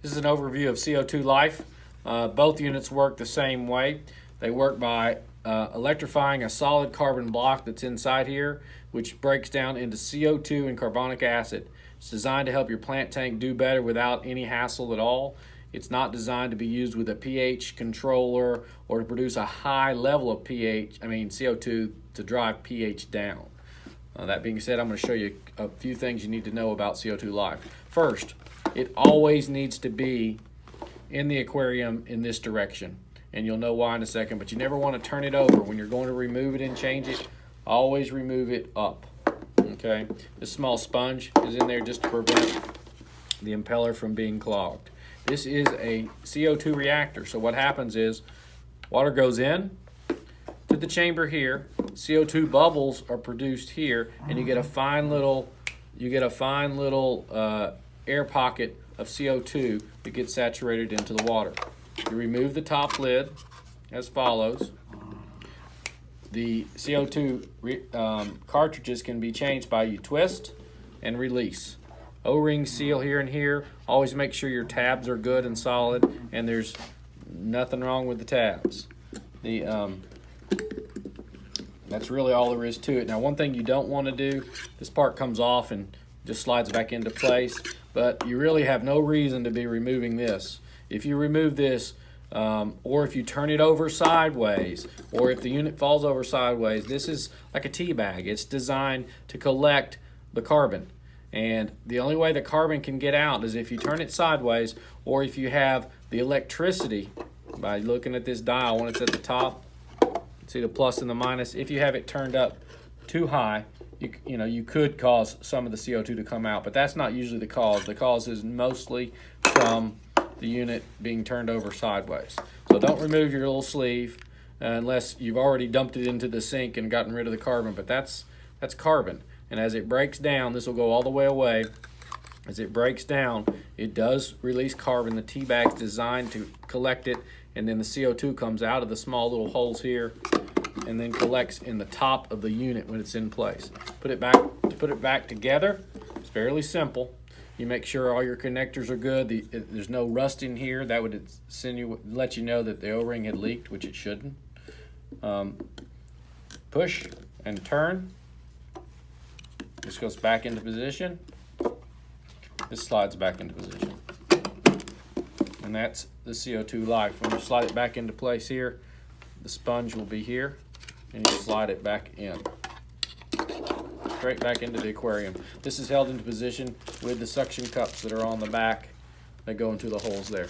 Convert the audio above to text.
This is an overview of CO2 Life. Both units work the same way. They work by electrifying a solid carbon block that's inside here, which breaks down into CO2 and carbonic acid. It's designed to help your plant tank do better without any hassle at all. It's not designed to be used with a pH controller or to produce a high level of CO2 to drive pH down. That being said, I'm going to show you a few things you need to know about CO2 Life. First, it always needs to be in the aquarium in this direction, and you'll know why in a second, but you never want to turn it over. When you're going to remove it and change it, always remove it up. Okay, this small sponge is in there just to prevent the impeller from being clogged. This is a CO2 reactor, so what happens is water goes in to the chamber here, CO2 bubbles are produced here, and you get a fine little air pocket of CO2 that gets saturated into the water. You remove the top lid as follows. The CO2 cartridges can be changed by you twist and release. O-ring seal here and here. Always make sure your tabs are good and solid and there's nothing wrong with the tabs. That's really all there is to it. Now, one thing you don't want to do, this part comes off and just slides back into place, but you really have no reason to be removing this. If you remove this, or if you turn it over sideways, or if the unit falls over sideways, this is like a tea bag. It's designed to collect the carbon. And the only way the carbon can get out is if you turn it sideways, or if you have the electricity by looking at this dial when it's at the top. See the plus and the minus. If you have it turned up too high, you could cause some of the CO2 to come out, but that's not usually the cause. The cause is mostly from the unit being turned over sideways. So don't remove your little sleeve unless you've already dumped it into the sink and gotten rid of the carbon, but that's carbon. And as it breaks down, this will go all the way away. As it breaks down, it does release carbon. The tea bag's designed to collect it, and then the CO2 comes out of the small little holes here and then collects in the top of the unit when it's in place. To put it back together, it's fairly simple. You make sure all your connectors are good. There's no rust in here. That would let you know that the O-ring had leaked, which it shouldn't. Push and turn. This goes back into position. This slides back into position. And that's the CO2 Life. When you slide it back into place here, the sponge will be here, and you slide it back in. Straight back into the aquarium. This is held into position with the suction cups that are on the back that go into the holes there.